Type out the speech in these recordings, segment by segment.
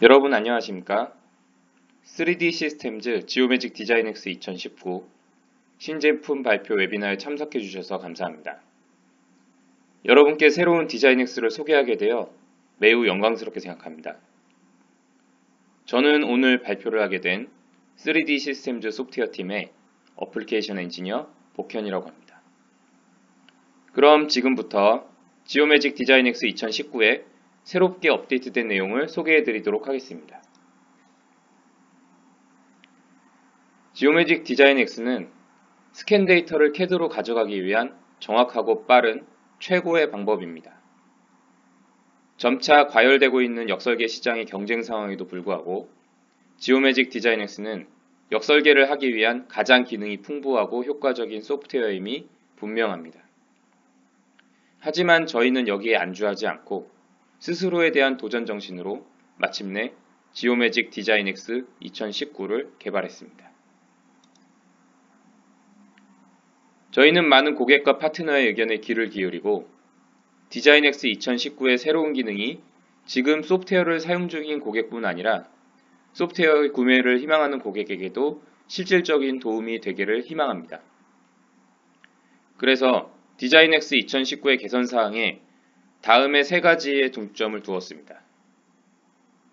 여러분 안녕하십니까? 3D 시스템즈 지오매직 디자인X 2019 신제품 발표 웨비나에 참석해 주셔서 감사합니다. 여러분께 새로운 디자인X를 소개하게 되어 매우 영광스럽게 생각합니다. 저는 오늘 발표를 하게 된 3D 시스템즈 소프트웨어 팀의 어플리케이션 엔지니어 복현이라고 합니다. 그럼 지금부터 지오매직 디자인X 2019에 새롭게 업데이트된 내용을 소개해 드리도록 하겠습니다. 지오매직 디자인X는 스캔 데이터를 CAD로 가져가기 위한 정확하고 빠른 최고의 방법입니다. 점차 과열되고 있는 역설계 시장의 경쟁 상황에도 불구하고 지오매직 디자인X는 역설계를 하기 위한 가장 기능이 풍부하고 효과적인 소프트웨어임이 분명합니다. 하지만 저희는 여기에 안주하지 않고 스스로에 대한 도전 정신으로 마침내 지오매직 디자인X 2019를 개발했습니다. 저희는 많은 고객과 파트너의 의견에 귀를 기울이고 디자인X 2019의 새로운 기능이 지금 소프트웨어를 사용 중인 고객뿐 아니라 소프트웨어의 구매를 희망하는 고객에게도 실질적인 도움이 되기를 희망합니다. 그래서 디자인X 2019의 개선사항에 다음의 세 가지의 중점을 두었습니다.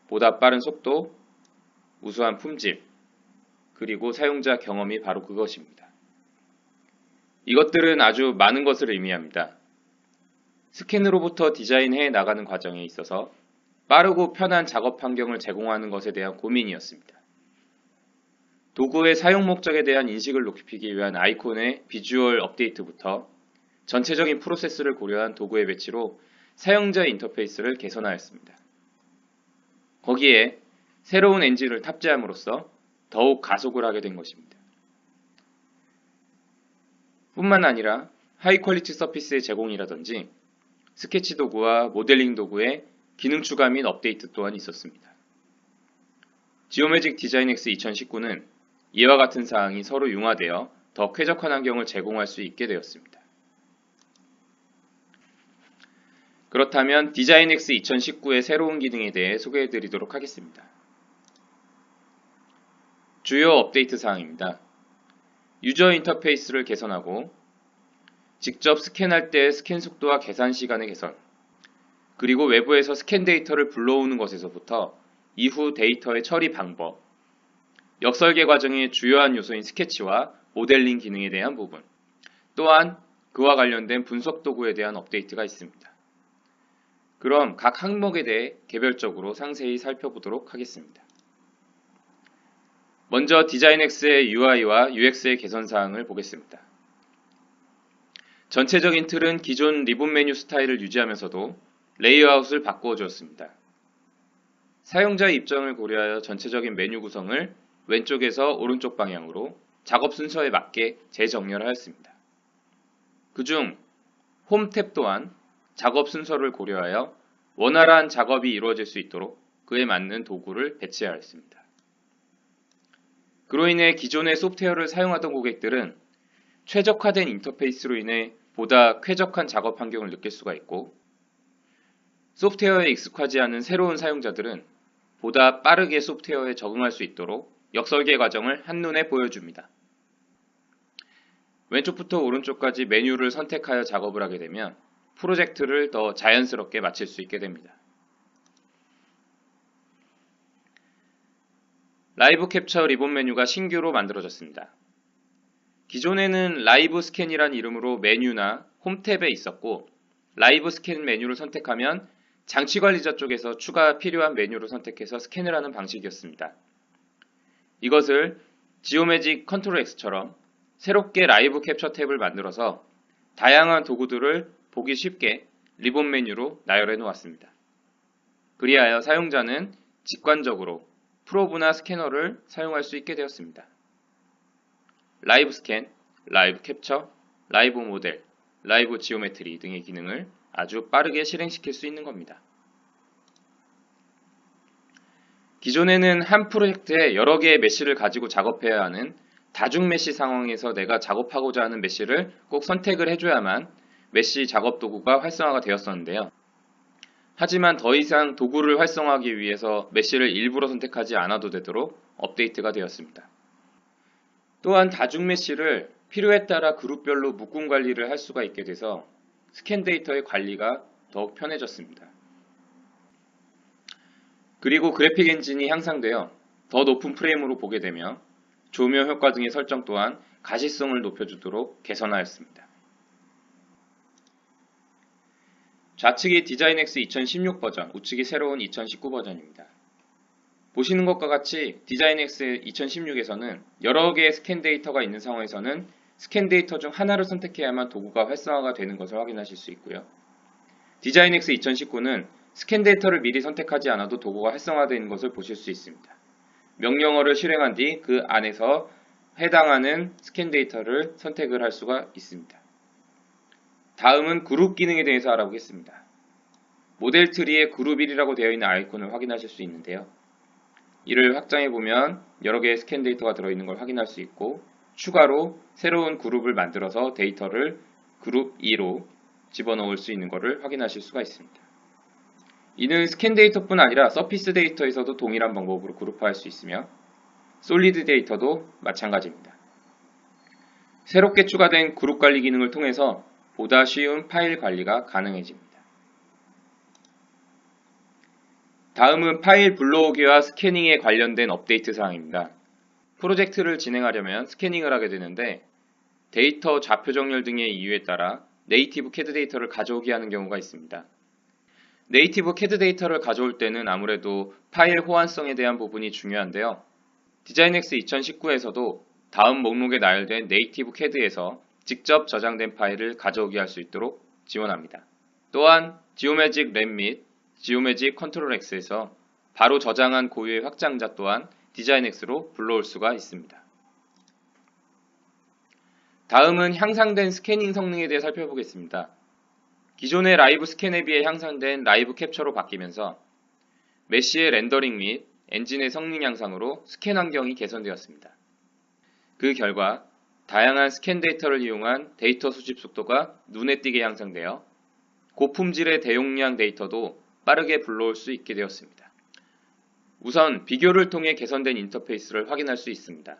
보다 빠른 속도, 우수한 품질, 그리고 사용자 경험이 바로 그것입니다. 이것들은 아주 많은 것을 의미합니다. 스캔으로부터 디자인해 나가는 과정에 있어서 빠르고 편한 작업 환경을 제공하는 것에 대한 고민이었습니다. 도구의 사용 목적에 대한 인식을 높이기 위한 아이콘의 비주얼 업데이트부터 전체적인 프로세스를 고려한 도구의 배치로 사용자 인터페이스를 개선하였습니다. 거기에 새로운 엔진을 탑재함으로써 더욱 가속을 하게 된 것입니다. 뿐만 아니라 하이 퀄리티 서피스의 제공이라든지 스케치 도구와 모델링 도구의 기능 추가 및 업데이트 또한 있었습니다. 지오매직 디자인X 2019는 이와 같은 사항이 서로 융화되어 더 쾌적한 환경을 제공할 수 있게 되었습니다. 그렇다면 디자인X 2019의 새로운 기능에 대해 소개해 드리도록 하겠습니다. 주요 업데이트 사항입니다. 유저 인터페이스를 개선하고 직접 스캔할 때의 스캔 속도와 계산 시간의 개선, 그리고 외부에서 스캔 데이터를 불러오는 것에서부터 이후 데이터의 처리 방법, 역설계 과정의 주요한 요소인 스케치와 모델링 기능에 대한 부분, 또한 그와 관련된 분석 도구에 대한 업데이트가 있습니다. 그럼 각 항목에 대해 개별적으로 상세히 살펴보도록 하겠습니다. 먼저 디자인X의 UI와 UX의 개선 사항을 보겠습니다. 전체적인 틀은 기존 리본 메뉴 스타일을 유지하면서도 레이아웃을 바꾸어 주었습니다. 사용자의 입장을 고려하여 전체적인 메뉴 구성을 왼쪽에서 오른쪽 방향으로 작업 순서에 맞게 재정렬하였습니다. 그중 홈 탭 또한 작업 순서를 고려하여 원활한 작업이 이루어질 수 있도록 그에 맞는 도구를 배치하였습니다. 그로 인해 기존의 소프트웨어를 사용하던 고객들은 최적화된 인터페이스로 인해 보다 쾌적한 작업 환경을 느낄 수가 있고, 소프트웨어에 익숙하지 않은 새로운 사용자들은 보다 빠르게 소프트웨어에 적응할 수 있도록 역설계 과정을 한눈에 보여줍니다. 왼쪽부터 오른쪽까지 메뉴를 선택하여 작업을 하게 되면 프로젝트를 더 자연스럽게 마칠 수 있게 됩니다. 라이브 캡처 리본 메뉴가 신규로 만들어졌습니다. 기존에는 라이브 스캔이란 이름으로 메뉴나 홈 탭에 있었고, 라이브 스캔 메뉴를 선택하면 장치 관리자 쪽에서 추가 필요한 메뉴를 선택해서 스캔을 하는 방식이었습니다. 이것을 지오매직 컨트롤 X처럼 새롭게 라이브 캡처 탭을 만들어서 다양한 도구들을 보기 쉽게 리본 메뉴로 나열해 놓았습니다. 그리하여 사용자는 직관적으로 프로브나 스캐너를 사용할 수 있게 되었습니다. 라이브 스캔, 라이브 캡처, 라이브 모델, 라이브 지오메트리 등의 기능을 아주 빠르게 실행시킬 수 있는 겁니다. 기존에는 한 프로젝트에 여러 개의 메쉬를 가지고 작업해야 하는 다중 메쉬 상황에서 내가 작업하고자 하는 메쉬를 꼭 선택을 해줘야만 메쉬 작업 도구가 활성화가 되었었는데요. 하지만 더 이상 도구를 활성화하기 위해서 메쉬를 일부러 선택하지 않아도 되도록 업데이트가 되었습니다. 또한 다중 메쉬를 필요에 따라 그룹별로 묶음 관리를 할 수가 있게 돼서 스캔 데이터의 관리가 더욱 편해졌습니다. 그리고 그래픽 엔진이 향상되어 더 높은 프레임으로 보게 되며 조명 효과 등의 설정 또한 가시성을 높여주도록 개선하였습니다. 좌측이 디자인X 2016 버전, 우측이 새로운 2019 버전입니다. 보시는 것과 같이 디자인X 2016에서는 여러 개의 스캔 데이터가 있는 상황에서는 스캔 데이터 중 하나를 선택해야만 도구가 활성화가 되는 것을 확인하실 수 있고요. 디자인X 2019는 스캔 데이터를 미리 선택하지 않아도 도구가 활성화되는 것을 보실 수 있습니다. 명령어를 실행한 뒤 그 안에서 해당하는 스캔 데이터를 선택을 할 수가 있습니다. 다음은 그룹 기능에 대해서 알아보겠습니다. 모델 트리에 그룹 1이라고 되어 있는 아이콘을 확인하실 수 있는데요. 이를 확장해보면 여러 개의 스캔 데이터가 들어있는 걸 확인할 수 있고 추가로 새로운 그룹을 만들어서 데이터를 그룹 2로 집어넣을 수 있는 것을 확인하실 수가 있습니다. 이는 스캔 데이터뿐 아니라 서피스 데이터에서도 동일한 방법으로 그룹화할 수 있으며 솔리드 데이터도 마찬가지입니다. 새롭게 추가된 그룹 관리 기능을 통해서 보다 쉬운 파일 관리가 가능해집니다. 다음은 파일 불러오기와 스캐닝에 관련된 업데이트 사항입니다. 프로젝트를 진행하려면 스캐닝을 하게 되는데 데이터 좌표 정렬 등의 이유에 따라 네이티브 CAD 데이터를 가져오게 하는 경우가 있습니다. 네이티브 CAD 데이터를 가져올 때는 아무래도 파일 호환성에 대한 부분이 중요한데요. 디자인X 2019에서도 다음 목록에 나열된 네이티브 CAD에서 직접 저장된 파일을 가져오게 할 수 있도록 지원합니다. 또한 지오매직 램 및 지오매직 컨트롤 X에서 바로 저장한 고유의 확장자 또한 디자인X로 불러올 수가 있습니다. 다음은 향상된 스캐닝 성능에 대해 살펴보겠습니다. 기존의 라이브 스캔에 비해 향상된 라이브 캡처로 바뀌면서 메쉬의 렌더링 및 엔진의 성능 향상으로 스캔 환경이 개선되었습니다. 그 결과 다양한 스캔 데이터를 이용한 데이터 수집 속도가 눈에 띄게 향상되어 고품질의 대용량 데이터도 빠르게 불러올 수 있게 되었습니다. 우선 비교를 통해 개선된 인터페이스를 확인할 수 있습니다.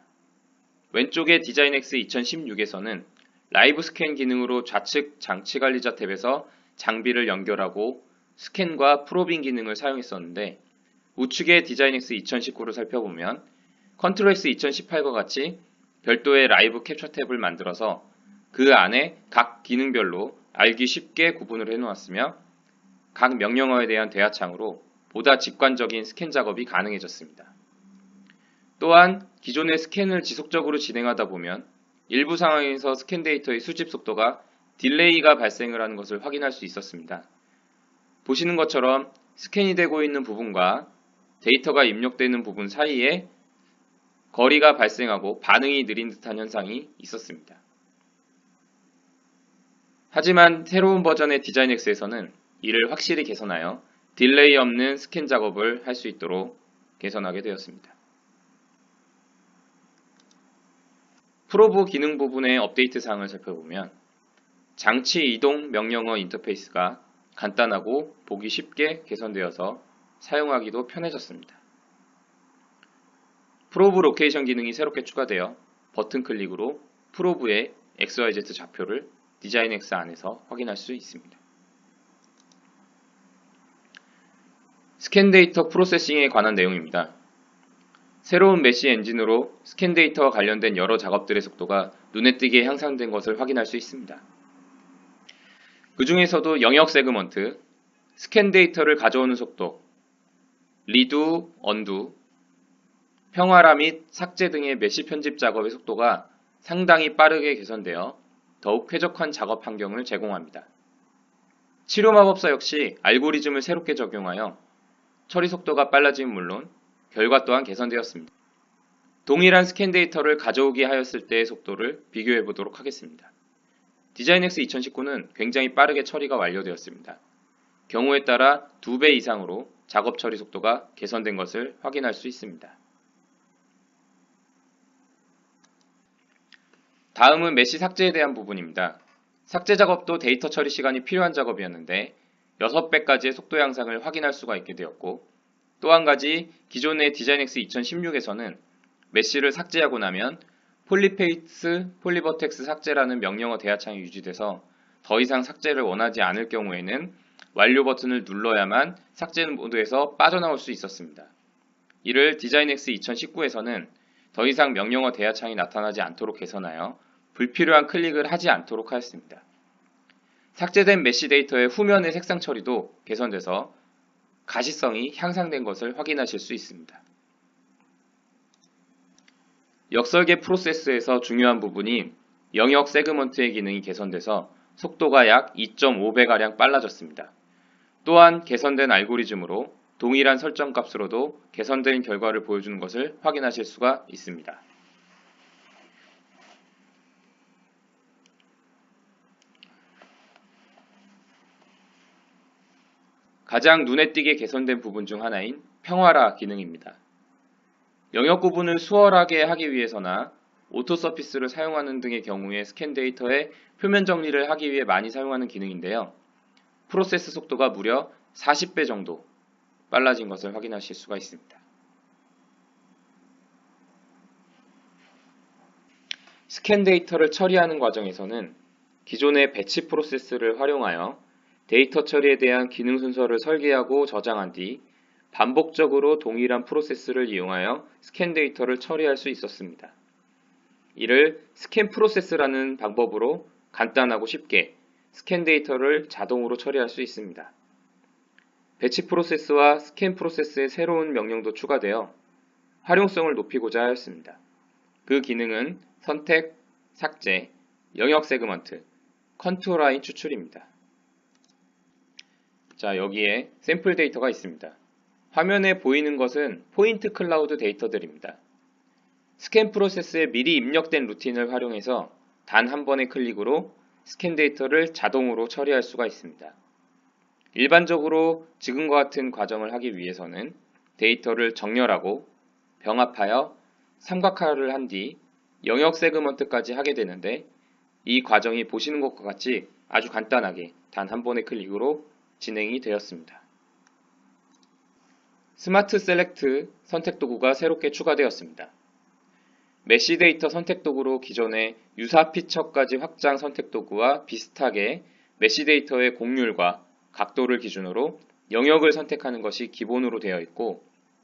왼쪽의 디자인X 2016에서는 라이브 스캔 기능으로 좌측 장치관리자 탭에서 장비를 연결하고 스캔과 프로빙 기능을 사용했었는데 우측의 디자인X 2019를 살펴보면 컨트롤X 2018과 같이 별도의 라이브 캡처 탭을 만들어서 그 안에 각 기능별로 알기 쉽게 구분을 해놓았으며 각 명령어에 대한 대화창으로 보다 직관적인 스캔 작업이 가능해졌습니다. 또한 기존의 스캔을 지속적으로 진행하다 보면 일부 상황에서 스캔 데이터의 수집 속도가 딜레이가 발생을 하는 것을 확인할 수 있었습니다. 보시는 것처럼 스캔이 되고 있는 부분과 데이터가 입력되는 부분 사이에 거리가 발생하고 반응이 느린 듯한 현상이 있었습니다. 하지만 새로운 버전의 디자인X에서는 이를 확실히 개선하여 딜레이 없는 스캔 작업을 할 수 있도록 개선하게 되었습니다. 프로브 기능 부분의 업데이트 사항을 살펴보면 장치 이동 명령어 인터페이스가 간단하고 보기 쉽게 개선되어서 사용하기도 편해졌습니다. 프로브 로케이션 기능이 새롭게 추가되어 버튼 클릭으로 프로브의 XYZ 좌표를 디자인X 안에서 확인할 수 있습니다. 스캔 데이터 프로세싱에 관한 내용입니다. 새로운 메쉬 엔진으로 스캔 데이터와 관련된 여러 작업들의 속도가 눈에 띄게 향상된 것을 확인할 수 있습니다. 그 중에서도 영역 세그먼트, 스캔 데이터를 가져오는 속도, 리두, 언두, 평화라 및 삭제 등의 메쉬 편집 작업의 속도가 상당히 빠르게 개선되어 더욱 쾌적한 작업 환경을 제공합니다. 치료 마법사 역시 알고리즘을 새롭게 적용하여 처리 속도가 빨라짐은 물론 결과 또한 개선되었습니다. 동일한 스캔 데이터를 가져오게 하였을 때의 속도를 비교해 보도록 하겠습니다. 디자인X 2019는 굉장히 빠르게 처리가 완료되었습니다. 경우에 따라 2배 이상으로 작업 처리 속도가 개선된 것을 확인할 수 있습니다. 다음은 메쉬 삭제에 대한 부분입니다. 삭제 작업도 데이터 처리 시간이 필요한 작업이었는데 6배까지의 속도 향상을 확인할 수가 있게 되었고, 또 한 가지 기존의 디자인X 2016에서는 메쉬를 삭제하고 나면 폴리페이스 폴리버텍스 삭제라는 명령어 대화창이 유지돼서 더 이상 삭제를 원하지 않을 경우에는 완료 버튼을 눌러야만 삭제 모드에서 빠져나올 수 있었습니다. 이를 디자인X 2019에서는 더 이상 명령어 대화창이 나타나지 않도록 개선하여 불필요한 클릭을 하지 않도록 하였습니다. 삭제된 메쉬 데이터의 후면의 색상 처리도 개선돼서 가시성이 향상된 것을 확인하실 수 있습니다. 역설계 프로세스에서 중요한 부분이 영역 세그먼트의 기능이 개선돼서 속도가 약 2.5배가량 빨라졌습니다. 또한 개선된 알고리즘으로 동일한 설정 값으로도 개선된 결과를 보여주는 것을 확인하실 수가 있습니다. 가장 눈에 띄게 개선된 부분 중 하나인 평화라 기능입니다. 영역 구분을 수월하게 하기 위해서나 오토 서피스를 사용하는 등의 경우에 스캔 데이터의 표면 정리를 하기 위해 많이 사용하는 기능인데요. 프로세스 속도가 무려 40배 정도 빨라진 것을 확인하실 수가 있습니다. 스캔 데이터를 처리하는 과정에서는 기존의 배치 프로세스를 활용하여 데이터 처리에 대한 기능 순서를 설계하고 저장한 뒤 반복적으로 동일한 프로세스를 이용하여 스캔 데이터를 처리할 수 있었습니다. 이를 스캔 프로세스라는 방법으로 간단하고 쉽게 스캔 데이터를 자동으로 처리할 수 있습니다. 배치 프로세스와 스캔 프로세스의 새로운 명령도 추가되어 활용성을 높이고자 하였습니다. 그 기능은 선택, 삭제, 영역 세그먼트, 컨투어 라인 추출입니다. 자, 여기에 샘플 데이터가 있습니다. 화면에 보이는 것은 포인트 클라우드 데이터들입니다. 스캔 프로세스에 미리 입력된 루틴을 활용해서 단 한 번의 클릭으로 스캔 데이터를 자동으로 처리할 수가 있습니다. 일반적으로 지금과 같은 과정을 하기 위해서는 데이터를 정렬하고 병합하여 삼각화를 한 뒤 영역 세그먼트까지 하게 되는데, 이 과정이 보시는 것과 같이 아주 간단하게 단 한 번의 클릭으로 진행이 되었습니다. 스마트 셀렉트 선택 도구가 새롭게 추가되었습니다. 메쉬 데이터 선택 도구로 기존의 유사 피처까지 확장 선택 도구와 비슷하게 메쉬 데이터의 곡률과 각도를 기준으로 영역을 선택하는 것이 기본으로 되어 있고,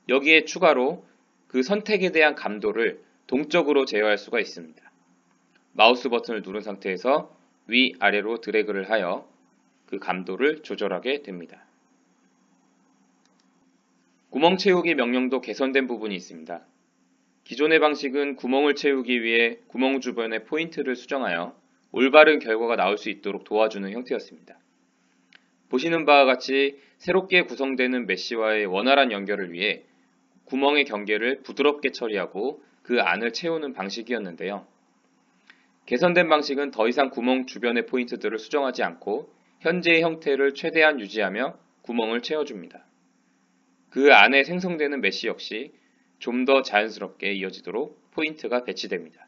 여기에 추가로 그 선택에 대한 감도를 동적으로 제어할 수가 있습니다. 마우스 버튼을 누른 상태에서 위아래로 드래그를 하여 그 감도를 조절하게 됩니다. 구멍 채우기 명령도 개선된 부분이 있습니다. 기존의 방식은 구멍을 채우기 위해 구멍 주변에 포인트를 수정하여 올바른 결과가 나올 수 있도록 도와주는 형태였습니다. 보시는 바와 같이 새롭게 구성되는 메쉬와의 원활한 연결을 위해 구멍의 경계를 부드럽게 처리하고 그 안을 채우는 방식이었는데요. 개선된 방식은 더 이상 구멍 주변의 포인트들을 수정하지 않고 현재의 형태를 최대한 유지하며 구멍을 채워줍니다. 그 안에 생성되는 메쉬 역시 좀 더 자연스럽게 이어지도록 포인트가 배치됩니다.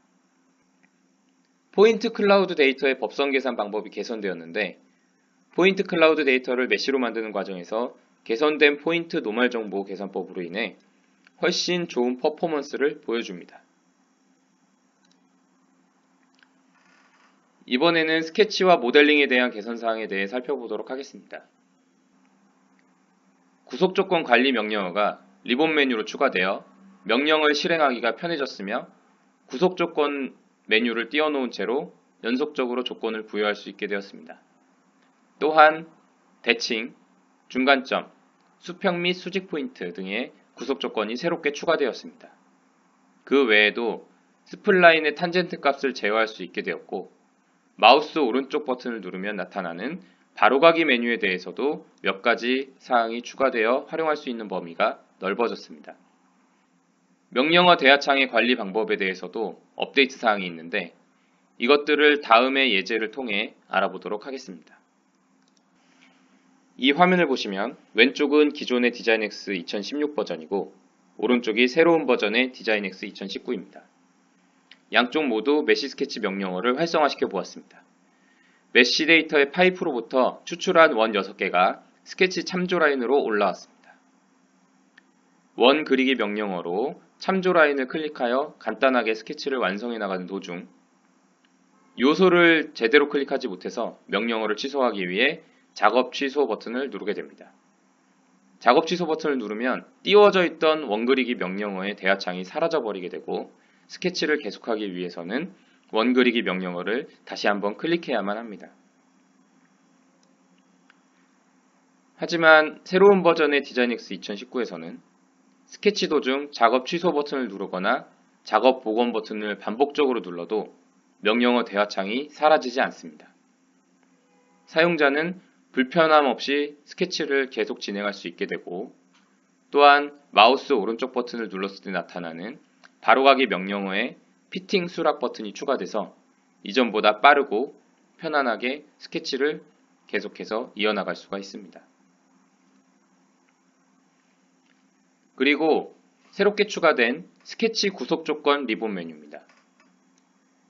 포인트 클라우드 데이터의 법선 계산 방법이 개선되었는데, 포인트 클라우드 데이터를 메쉬로 만드는 과정에서 개선된 포인트 노멀 정보 계산법으로 인해 훨씬 좋은 퍼포먼스를 보여줍니다. 이번에는 스케치와 모델링에 대한 개선 사항에 대해 살펴보도록 하겠습니다. 구속 조건 관리 명령어가 리본 메뉴로 추가되어 명령을 실행하기가 편해졌으며, 구속 조건 메뉴를 띄워놓은 채로 연속적으로 조건을 부여할 수 있게 되었습니다. 또한 대칭, 중간점, 수평 및 수직 포인트 등의 구속 조건이 새롭게 추가되었습니다. 그 외에도 스플라인의 탄젠트 값을 제어할 수 있게 되었고, 마우스 오른쪽 버튼을 누르면 나타나는 바로가기 메뉴에 대해서도 몇 가지 사항이 추가되어 활용할 수 있는 범위가 넓어졌습니다. 명령어 대화창의 관리 방법에 대해서도 업데이트 사항이 있는데, 이것들을 다음의 예제를 통해 알아보도록 하겠습니다. 이 화면을 보시면 왼쪽은 기존의 디자인X 2016 버전이고 오른쪽이 새로운 버전의 디자인X 2019입니다. 양쪽 모두 메쉬 스케치 명령어를 활성화시켜 보았습니다. 메쉬 데이터의 파이프로부터 추출한 원 6개가 스케치 참조 라인으로 올라왔습니다. 원 그리기 명령어로 참조 라인을 클릭하여 간단하게 스케치를 완성해 나가는 도중 요소를 제대로 클릭하지 못해서 명령어를 취소하기 위해 작업 취소 버튼을 누르게 됩니다. 작업 취소 버튼을 누르면 띄워져 있던 원 그리기 명령어의 대하창이 사라져 버리게 되고 스케치를 계속하기 위해서는 원 그리기 명령어를 다시 한번 클릭해야만 합니다. 하지만 새로운 버전의 디자인엑스 2019에서는 스케치 도중 작업 취소 버튼을 누르거나 작업 복원 버튼을 반복적으로 눌러도 명령어 대화창이 사라지지 않습니다. 사용자는 불편함 없이 스케치를 계속 진행할 수 있게 되고 또한 마우스 오른쪽 버튼을 눌렀을 때 나타나는 바로가기 명령어에 피팅 수락 버튼이 추가돼서 이전보다 빠르고 편안하게 스케치를 계속해서 이어나갈 수가 있습니다. 그리고 새롭게 추가된 스케치 구속 조건 리본 메뉴입니다.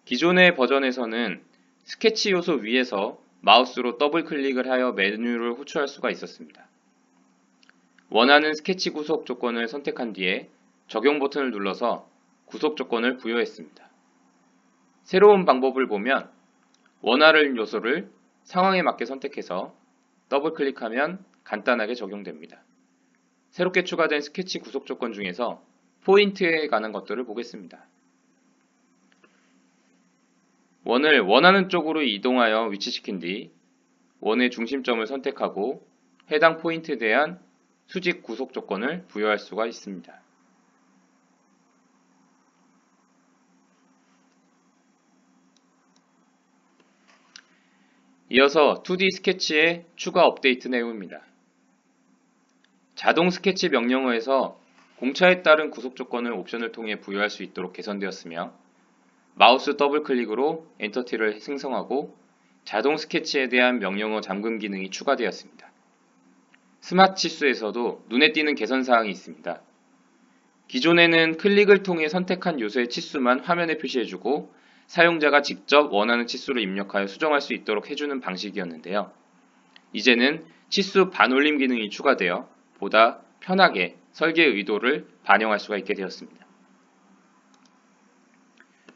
기존의 버전에서는 스케치 요소 위에서 마우스로 더블 클릭을 하여 메뉴를 호출할 수가 있었습니다. 원하는 스케치 구속 조건을 선택한 뒤에 적용 버튼을 눌러서 구속 조건을 부여했습니다. 새로운 방법을 보면 원하는 요소를 상황에 맞게 선택해서 더블 클릭하면 간단하게 적용됩니다. 새롭게 추가된 스케치 구속 조건 중에서 포인트에 관한 것들을 보겠습니다. 원을 원하는 쪽으로 이동하여 위치시킨 뒤 원의 중심점을 선택하고 해당 포인트에 대한 수직 구속 조건을 부여할 수가 있습니다. 이어서 2D 스케치의 추가 업데이트 내용입니다. 자동 스케치 명령어에서 공차에 따른 구속 조건을 옵션을 통해 부여할 수 있도록 개선되었으며 마우스 더블 클릭으로 엔터티를 생성하고 자동 스케치에 대한 명령어 잠금 기능이 추가되었습니다. 스마트 치수에서도 눈에 띄는 개선 사항이 있습니다. 기존에는 클릭을 통해 선택한 요소의 치수만 화면에 표시해주고 사용자가 직접 원하는 치수를 입력하여 수정할 수 있도록 해주는 방식이었는데요. 이제는 치수 반올림 기능이 추가되어 보다 편하게 설계 의도를 반영할 수가 있게 되었습니다.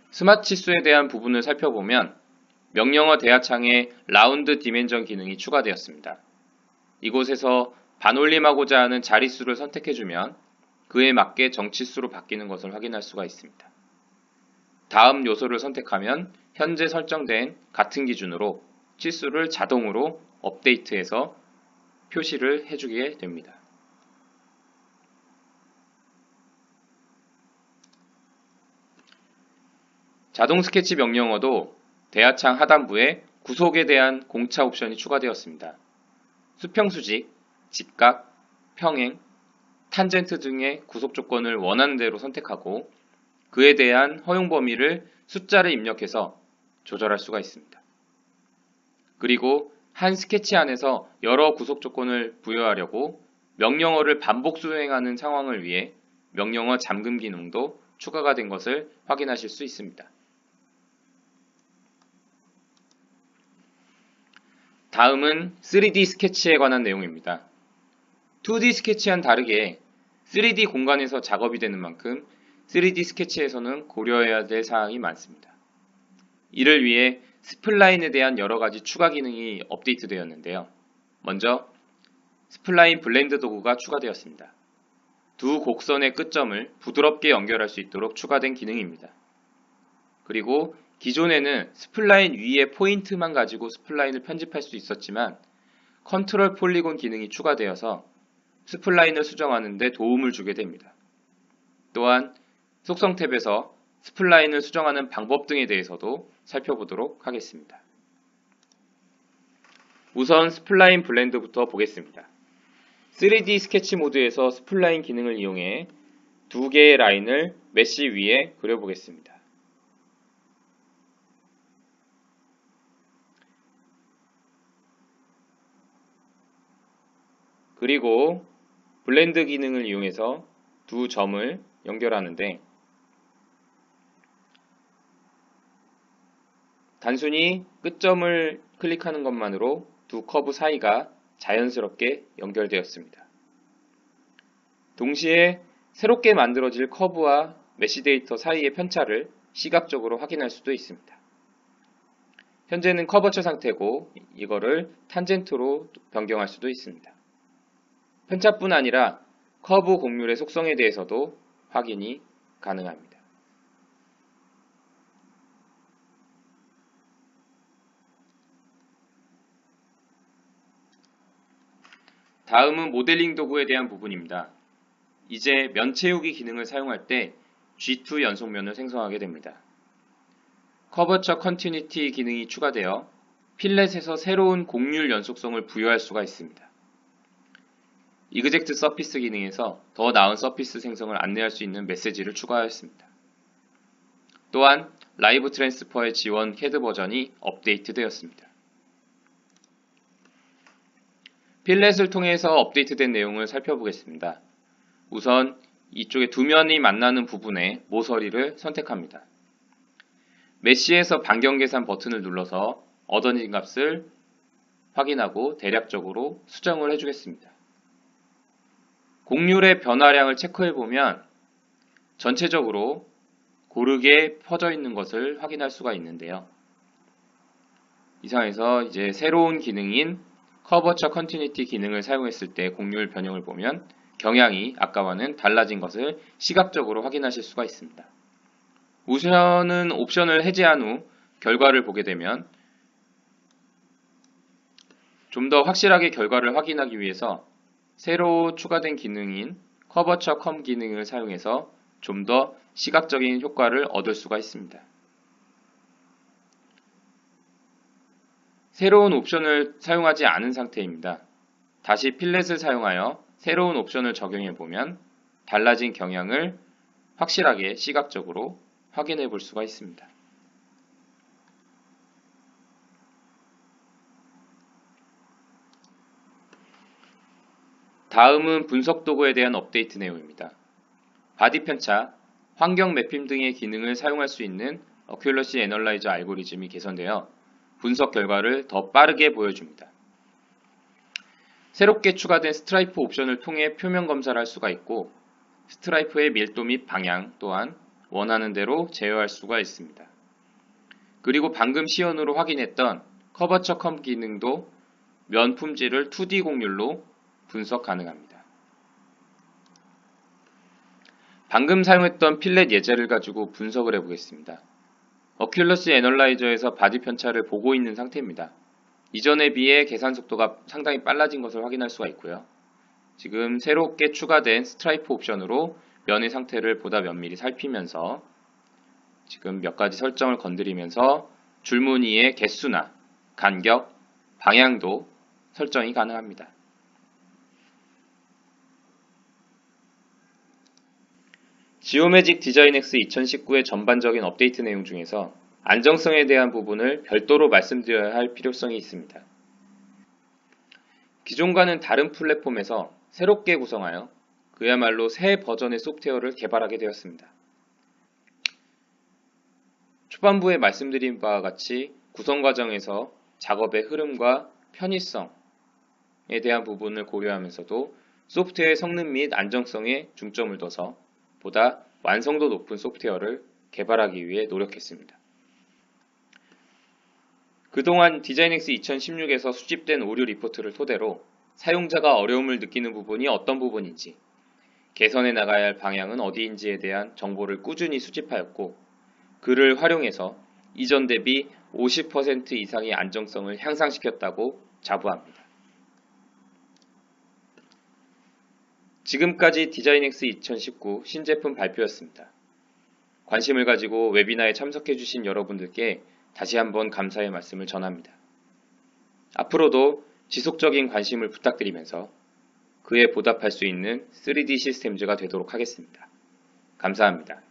스마트 치수에 대한 부분을 살펴보면 명령어 대하창에 라운드 디멘전 기능이 추가되었습니다. 이곳에서 반올림하고자 하는 자릿수를 선택해주면 그에 맞게 정치수로 바뀌는 것을 확인할 수가 있습니다. 다음 요소를 선택하면 현재 설정된 같은 기준으로 치수를 자동으로 업데이트해서 표시를 해주게 됩니다. 자동 스케치 명령어도 대하창 하단부에 구속에 대한 공차 옵션이 추가되었습니다. 수평 수직, 직각, 평행, 탄젠트 등의 구속 조건을 원하는 대로 선택하고 그에 대한 허용 범위를 숫자를 입력해서 조절할 수가 있습니다. 그리고 한 스케치 안에서 여러 구속 조건을 부여하려고 명령어를 반복 수행하는 상황을 위해 명령어 잠금 기능도 추가가 된 것을 확인하실 수 있습니다. 다음은 3D 스케치에 관한 내용입니다. 2D 스케치와는 다르게 3D 공간에서 작업이 되는 만큼 3D 스케치에서는 고려해야 될 사항이 많습니다. 이를 위해 스플라인에 대한 여러 가지 추가 기능이 업데이트되었는데요. 먼저 스플라인 블렌드 도구가 추가되었습니다. 두 곡선의 끝점을 부드럽게 연결할 수 있도록 추가된 기능입니다. 그리고 기존에는 스플라인 위에 포인트만 가지고 스플라인을 편집할 수 있었지만 컨트롤 폴리곤 기능이 추가되어서 스플라인을 수정하는 데 도움을 주게 됩니다. 또한 속성 탭에서 스플라인을 수정하는 방법 등에 대해서도 살펴보도록 하겠습니다. 우선 스플라인 블렌드부터 보겠습니다. 3D 스케치 모드에서 스플라인 기능을 이용해 두 개의 라인을 메쉬 위에 그려보겠습니다. 그리고 블렌드 기능을 이용해서 두 점을 연결하는데 단순히 끝점을 클릭하는 것만으로 두 커브 사이가 자연스럽게 연결되었습니다. 동시에 새롭게 만들어질 커브와 메시 데이터 사이의 편차를 시각적으로 확인할 수도 있습니다. 현재는 커버처 상태고 이거를 탄젠트로 변경할 수도 있습니다. 편차뿐 아니라 커브 곡률의 속성에 대해서도 확인이 가능합니다. 다음은 모델링 도구에 대한 부분입니다. 이제 면 채우기 기능을 사용할 때 G2 연속면을 생성하게 됩니다. 커버처 컨티뉴티 기능이 추가되어 필렛에서 새로운 곡률 연속성을 부여할 수가 있습니다. 이그젝트 서피스 기능에서 더 나은 서피스 생성을 안내할 수 있는 메시지를 추가하였습니다. 또한 라이브 트랜스퍼의 지원 CAD 버전이 업데이트되었습니다. 필렛을 통해서 업데이트된 내용을 살펴보겠습니다. 우선 이쪽에 두 면이 만나는 부분에 모서리를 선택합니다. 메시에서 반경 계산 버튼을 눌러서 얻어진 값을 확인하고 대략적으로 수정을 해주겠습니다. 곡률의 변화량을 체크해보면 전체적으로 고르게 퍼져 있는 것을 확인할 수가 있는데요. 이상해서 이제 새로운 기능인 커버처 컨티뉴티 기능을 사용했을 때 곡률 변형을 보면 경향이 아까와는 달라진 것을 시각적으로 확인하실 수가 있습니다. 우선은 옵션을 해제한 후 결과를 보게 되면 좀 더 확실하게 결과를 확인하기 위해서 새로 추가된 기능인 커버처 컴 기능을 사용해서 좀 더 시각적인 효과를 얻을 수가 있습니다. 새로운 옵션을 사용하지 않은 상태입니다. 다시 필렛을 사용하여 새로운 옵션을 적용해 보면 달라진 경향을 확실하게 시각적으로 확인해 볼 수가 있습니다. 다음은 분석 도구에 대한 업데이트 내용입니다. 바디 편차, 환경 매핑 등의 기능을 사용할 수 있는 어큘러시 애널라이저 알고리즘이 개선되어 분석 결과를 더 빠르게 보여줍니다. 새롭게 추가된 스트라이프 옵션을 통해 표면 검사를 할 수가 있고 스트라이프의 밀도 및 방향 또한 원하는 대로 제어할 수가 있습니다. 그리고 방금 시연으로 확인했던 커버처 컴 기능도 면 품질을 2D 곡률로 분석 가능합니다. 방금 사용했던 필렛 예제를 가지고 분석을 해보겠습니다. 어큘러시 애널라이저에서 바디 편차를 보고 있는 상태입니다. 이전에 비해 계산 속도가 상당히 빨라진 것을 확인할 수가 있고요. 지금 새롭게 추가된 스트라이프 옵션으로 면의 상태를 보다 면밀히 살피면서 지금 몇 가지 설정을 건드리면서 줄무늬의 개수나 간격, 방향도 설정이 가능합니다. 지오매직 디자인X 2019의 전반적인 업데이트 내용 중에서 안정성에 대한 부분을 별도로 말씀드려야 할 필요성이 있습니다. 기존과는 다른 플랫폼에서 새롭게 구성하여 그야말로 새 버전의 소프트웨어를 개발하게 되었습니다. 초반부에 말씀드린 바와 같이 구성 과정에서 작업의 흐름과 편의성에 대한 부분을 고려하면서도 소프트웨어의 성능 및 안정성에 중점을 둬서 보다 완성도 높은 소프트웨어를 개발하기 위해 노력했습니다. 그동안 디자인X 2016에서 수집된 오류 리포트를 토대로 사용자가 어려움을 느끼는 부분이 어떤 부분인지, 개선해 나가야 할 방향은 어디인지에 대한 정보를 꾸준히 수집하였고, 그를 활용해서 이전 대비 50% 이상의 안정성을 향상시켰다고 자부합니다. 지금까지 디자인X 2019 신제품 발표였습니다. 관심을 가지고 웨비나에 참석해주신 여러분들께 다시 한번 감사의 말씀을 전합니다. 앞으로도 지속적인 관심을 부탁드리면서 그에 보답할 수 있는 3D 시스템즈가 되도록 하겠습니다. 감사합니다.